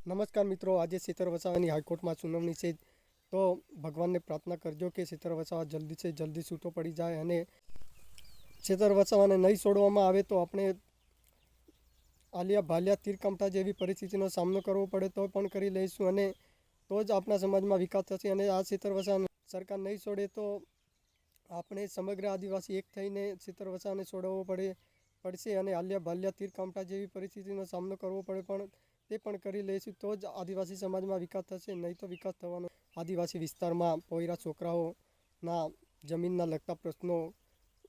નમસ્કાર મિત્રો, આજે સેતર વસાવાની હાઈકોર્ટમાં સુનાવણી છે. તો ભગવાનને પ્રાર્થના કરજો કે સેતર વસાવા જલ્દી से જલ્દી છૂટો પડી જાય અને સેતર વસાવાને નહીં છોડવામાં આવે તો આપણે આલિયા ભાલિયા તીરકામઠા જેવી પરિસ્થિતિનો સામનો કરવો પડે તો પણ કરી લઈશું અને તો જ આપણા સમાજમાં વિકાસ થશે. અને આ સેતર વસાવાને સરકાર નહીં છોડે તો આપણે સમગ્ર આદિવાસી એક થઈને સેતર વસાવાને છોડવવો પડશે અને આલિયા ભાલિયા તીરકામઠા જેવી પરિસ્થિતિનો સામનો કરવો પડે પણ તે પણ કરી લઈશું તો જ આદિવાસી સમાજમાં વિકાસ થશે, નહીં તો વિકાસ થવાનો. આદિવાસી વિસ્તારમાં પોયરા છોકરાઓના જમીનના લગતા પ્રશ્નો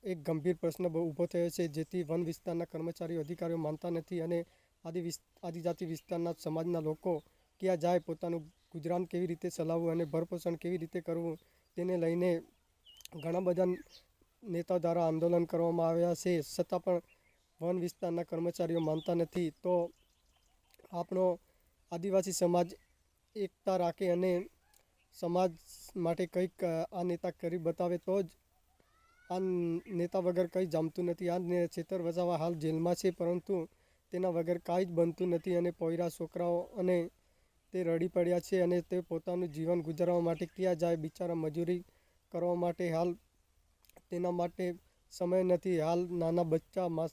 એક ગંભીર પ્રશ્ન ઊભો થયો છે, જેથી વન વિસ્તારના કર્મચારીઓ અધિકારીઓ માનતા નથી અને આદિજાતિ વિસ્તારના સમાજના લોકો ક્યાં જાય, પોતાનું ગુજરાન કેવી રીતે ચલાવવું અને ભરપોષણ કેવી રીતે કરવું તેને લઈને ઘણા બધા નેતા દ્વારા આંદોલન કરવામાં આવ્યા છે, છતાં પણ વન વિસ્તારના કર્મચારીઓ માનતા નથી. તો આપણો આદિવાસી સમાજ એકતા રાખે અને સમાજ માટે કંઈક આ નેતા કરી બતાવે તો જ આ નેતા વગર કંઈ જમતું નથી. આ સેતર વસાવા હાલ જેલમાં છે, પરંતુ તેના વગર કાંઈ જ બનતું નથી અને પોયરા છોકરાઓ અને તે રડી પડ્યા છે અને તે પોતાનું જીવન ગુજારવા માટે ક્યાં જાય, બિચારા મજૂરી કરવા માટે હાલ તેના માટે સમય નથી. હાલ નાના બચ્ચા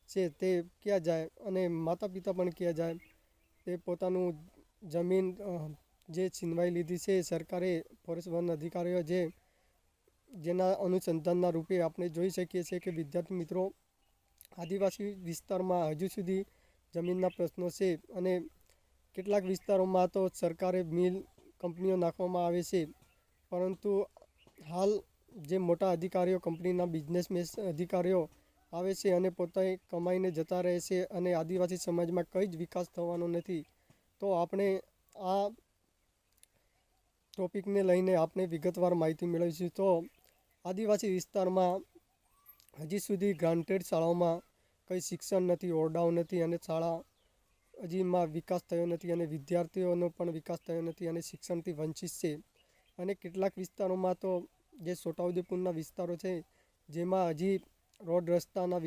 છે તે ક્યાં જાય અને માતા પિતા પણ ક્યાં જાય. તે પોતાનું જમીન જે છીનવાઈ લીધી છે સરકારે, ફોરેસ્ટ વન અધિકારીઓ જેના અનુસંધાનના રૂપે આપણે જોઈ શકીએ છીએ કે વિદ્યાર્થી મિત્રો, આદિવાસી વિસ્તારમાં હજુ સુધી જમીનના પ્રશ્નો છે અને કેટલાક વિસ્તારોમાં તો સરકારે મિલ કંપનીઓ નાખવામાં આવે છે, પરંતુ હાલ જે મોટા અધિકારીઓ, કંપનીના બિઝનેસમેન અધિકારીઓ આવે છે અને પોતે કમાઈને જતા રહે છે અને આદિવાસી સમાજમાં કંઈ જ વિકાસ થવાનો નથી. તો આપણે આ ટોપિકને લઈને આપણે વિગતવાર માહિતી મેળવીશું. તો આદિવાસી વિસ્તારમાં હજી સુધી ગ્રાન્ટેડ શાળાઓમાં કંઈ શિક્ષણ નથી, ઓરડાઓ નથી અને શાળા હજીમાં વિકાસ થયો નથી અને વિદ્યાર્થીઓનો પણ વિકાસ થયો નથી અને શિક્ષણથી વંચિત છે. અને કેટલાક વિસ્તારોમાં તો જે છોટાઉદેપુરના વિસ્તારો છે જેમાં હજી રોડ રસ્તાના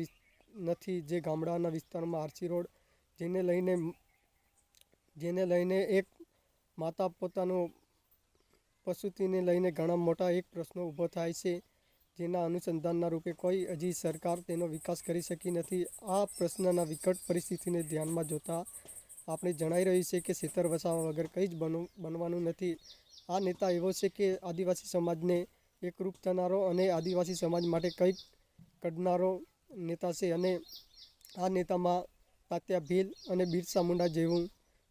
નથી, જે ગામડાના વિસ્તારમાં આરસી રોડ, જેને લઈને એક માતા પોતાનું પશુતીને લઈને ઘણા મોટા એક પ્રશ્નો ઊભો થાય છે, જેના અનુસંધાનના રૂપે કોઈ હજી સરકાર તેનો વિકાસ કરી શકી નથી. આ પ્રશ્નના વિકટ પરિસ્થિતિને ધ્યાનમાં જોતા આપણે જણાઈ રહ્યું છે કે સેતર વસાવા વગર કંઈ જ બનવાનું નથી. આ નેતા એવો છે કે આદિવાસી સમાજને એકરૂપ થનારો અને આદિવાસી સમાજ માટે કંઈક કરનારો નેતા છે અને આ નેતામાં તાત્યા ભીલ અને બિરસા મુંડા જેવું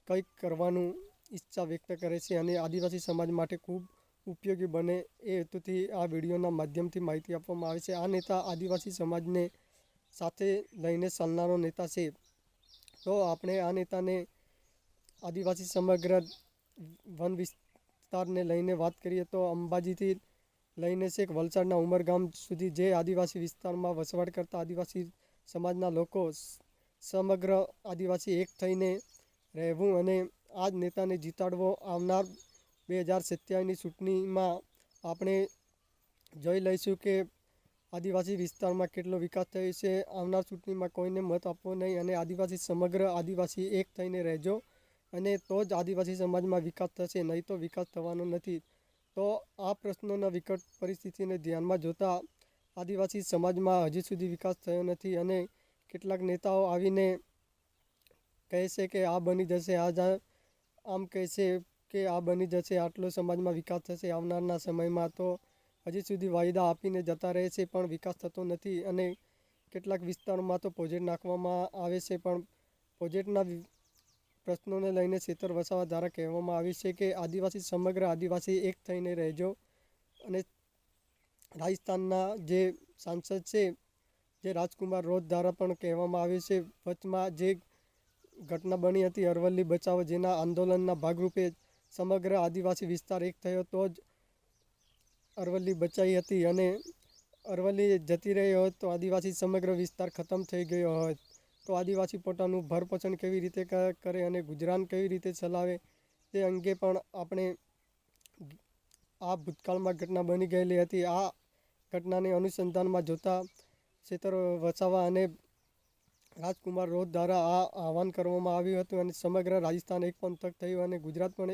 કંઈક કરવાનું ઈચ્છા વ્યક્ત કરે છે અને આદિવાસી સમાજ માટે ખૂબ ઉપયોગી બને એ હેતુથી આ વિડીયોના માધ્યમથી માહિતી આપવામાં આવે છે. આ નેતા આદિવાસી સમાજને સાથે લઈને ચાલનારો નેતા છે. તો આપણે આ નેતાને આદિવાસી સમગ્ર વન વિસ્તારને લઈને વાત કરીએ તો અંબાજીથી લઈને છેક વલસાડના ઉમરગામ સુધી જે આદિવાસી વિસ્તારમાં વસવાટ કરતા આદિવાસી સમાજના લોકો સમગ્ર આદિવાસી એક થઈને રહેવું અને આ જ નેતાને જીતાડવો. આવનાર 2027ની ચૂંટણીમાં આપણે જોઈ લઈશું કે આદિવાસી વિસ્તારમાં કેટલો વિકાસ થયો છે. આવનાર ચૂંટણીમાં કોઈને મત આપવો નહીં અને સમગ્ર આદિવાસી એક થઈને રહેજો અને તો જ આદિવાસી સમાજમાં વિકાસ થશે, નહીં તો વિકાસ થવાનો નથી. તો આ પ્રશ્નોના વિકટ પરિસ્થિતિને ધ્યાનમાં જોતા આદિવાસી સમાજમાં હજી સુધી વિકાસ થયો નથી અને કેટલાક નેતાઓ આવીને કહે છે કે આ બની જશે, આમ કહે છે કે આ બની જશે, આટલો સમાજમાં વિકાસ થશે આવનારના સમયમાં. તો હજી સુધી વાયદા આપીને જતા રહે છે પણ વિકાસ થતો નથી અને કેટલાક વિસ્તારોમાં તો પ્રોજેક્ટ નાખવામાં આવે છે પણ પ્રોજેક્ટના પ્રશ્નોને લઈને સેતર વસાવા દ્વારા કહેવામાં આવ્યું છે કે સમગ્ર આદિવાસી એક થઈને રહેજો. અને રાજસ્થાનના જે સાંસદ છે, જે રાજકુમાર રોધ દ્વારા પણ કહેવામાં આવ્યું છે, વચમાં જે ઘટના બની હતી અરવલ્લી બચાવો, જેના આંદોલનના ભાગરૂપે સમગ્ર આદિવાસી વિસ્તાર એક થયો તો જ અરવલ્લી બચાઈ હતી અને અરવલ્લી જતી રહી હોત તો આદિવાસી સમગ્ર વિસ્તાર ખતમ થઈ ગયો હોત. તો આદિવાસી પોતાનું ભરપોષણ કેવી રીતે કરે અને ગુજરાન કેવી રીતે ચલાવે તે અંગે પણ આપણે આ ભૂતકાળમાં ઘટના બની ગયેલી હતી. આ ઘટનાને અનુસંધાનમાં જોતા સેતર વસાવા અને રાજકુમાર રોધ દ્વારા આ આહવાન કરવામાં આવ્યું હતું અને સમગ્ર રાજસ્થાન એક પંથક થયું અને ગુજરાત પણ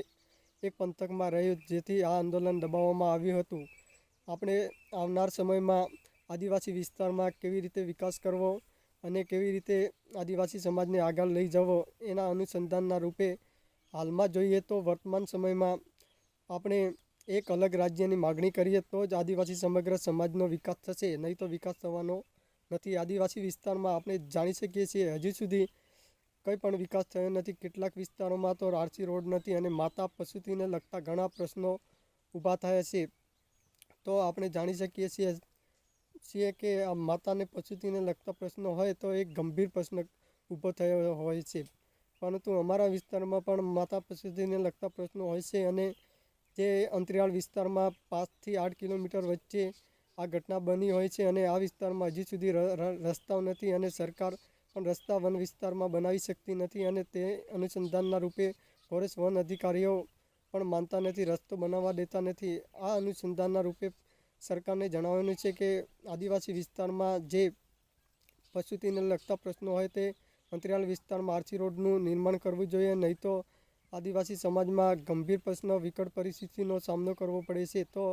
એક પંથકમાં રહ્યું, જેથી આ આંદોલન દબાવવામાં આવ્યું હતું. આપણે આવનાર સમયમાં આદિવાસી વિસ્તારમાં કેવી રીતે વિકાસ કરવો અને કેવી રીતે આદિવાસી સમાજને આગળ લઈ જવો એના અનુસંધાનના રૂપે હાલમાં જોઈએ તો વર્તમાન સમયમાં આપણે એક અલગ રાજ્યની માગણી કરીએ તો જ આદિવાસી સમગ્ર સમાજનો વિકાસ થશે, નહીં તો વિકાસ થવાનો નથી. આદિવાસી વિસ્તારમાં આપણે જાણી શકીએ છીએ હજુ સુધી કંઈ પણ વિકાસ થયો નથી. કેટલાક વિસ્તારોમાં તો આરસી રોડ નથી અને માતા પશુટીને લગતા ઘણા પ્રશ્નો ઊભા થયા છે. તો આપણે જાણી શકીએ છીએ કે આ માતાને પશુટીને લગતા પ્રશ્નો હોય તો એક ગંભીર પ્રશ્ન ઊભો થયો હોય છે. પરંતુ અમારા વિસ્તારમાં પણ માતા પશુટીને લગતા પ્રશ્નો હોય છે અને જે અંતરિયાળ વિસ્તારમાં 5 થી 8 કિલોમીટર વચ્ચે આ ઘટના બની હોય છે અને આ વિસ્તારમાં હજી સુધી રસ્તાઓ નથી અને સરકાર પણ રસ્તા વન વિસ્તારમાં બનાવી શકતી નથી અને તે અનુસંધાનના રૂપે ફોરેસ્ટ વન અધિકારીઓ પણ માનતા નથી, રસ્તો બનાવવા દેતા નથી. આ અનુસંધાનના રૂપે સરકારને જણાવવાનું છે કે આદિવાસી વિસ્તારમાં જે પશુટીને લગતા પ્રશ્નો હોય તે અંતરિયાળ વિસ્તારમાં આરસી રોડનું નિર્માણ કરવું જોઈએ, નહીં તો આદિવાસી સમાજમાં ગંભીર પ્રશ્ન વિકટ પરિસ્થિતિનો સામનો કરવો પડે છે. તો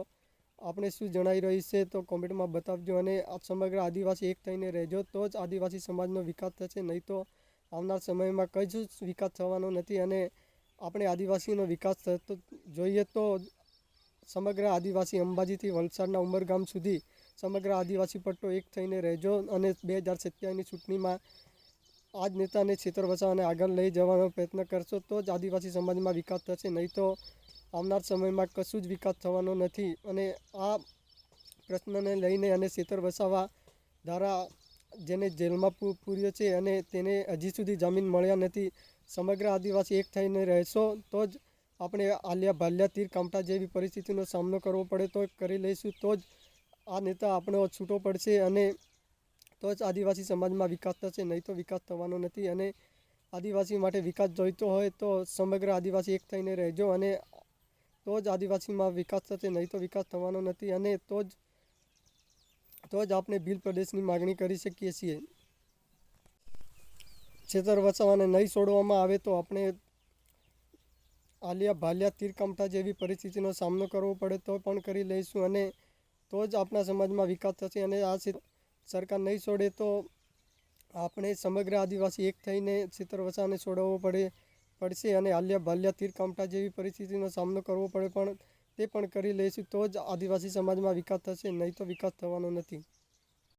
આપણે શું જણાઈ રહી છે તો કોમેન્ટમાં બતાવજો અને આ સમગ્ર આદિવાસી એક થઈને રહેજો તો જ આદિવાસી સમાજનો વિકાસ થશે, નહીં તો આવનાર સમયમાં કંઈ જ વિકાસ થવાનો નથી. અને આપણે આદિવાસીનો વિકાસ થતો જોઈએ તો સમગ્ર આદિવાસી અંબાજીથી વલસાડના ઉમરગામ સુધી સમગ્ર આદિવાસી પટ્ટો એક થઈને રહેજો અને 2027ની ચૂંટણીમાં આ જ નેતાને છેતરવસાને આગળ લઈ જવાનો પ્રયત્ન કરશો તો જ આદિવાસી સમાજમાં વિકાસ થશે, નહીં તો આવનાર સમયમાં કશું જ વિકાસ થવાનો નથી. અને આ પ્રશ્નને લઈને અને છેતર વસાવા દ્વારા જેને જેલમાં પૂર્યો છે અને તેને હજી સુધી જામીન મળ્યા નથી. સમગ્ર આદિવાસી એક થઈને રહેશો તો જ આપણે આલિયા ભાલિયા તીર કામઠા જેવી પરિસ્થિતિનો સામનો કરવો પડે તો કરી લઈશું, તો જ આ નેતા આપણો છૂટો પડશે અને તો જ આદિવાસી સમાજમાં વિકાસ થશે, નહીં તો વિકાસ થવાનો નથી. અને આદિવાસી માટે વિકાસ જોઈતો હોય તો સમગ્ર આદિવાસી એક થઈને રહેજો અને તો જ આદિવાસીમાં વિકાસ થશે, નહીં તો વિકાસ થવાનો નથી. અને તો જ આપણે ભીલ પ્રદેશની માગણી કરી શકીએ છીએ. છેતર વસાવાને નહીં છોડવામાં આવે તો આપણે આલિયા ભાલિયા તીર કામઠા જેવી પરિસ્થિતિનો સામનો કરવો પડે તો પણ કરી લઈશું અને તો જ આપણા સમાજમાં વિકાસ થશે. અને આ સરકાર નહીં છોડે તો આપણે સમગ્ર આદિવાસી એક થઈને છેતર વસાવાને છોડવવો પડશે અને આલિયા ભાલિયા તીર કામઠા જેવી પરિસ્થિતિનો સામનો કરવો પડે પણ તે પણ કરી લઈશું તો જ આદિવાસી સમાજમાં વિકાસ થશે, નહીં તો વિકાસ થવાનો નથી.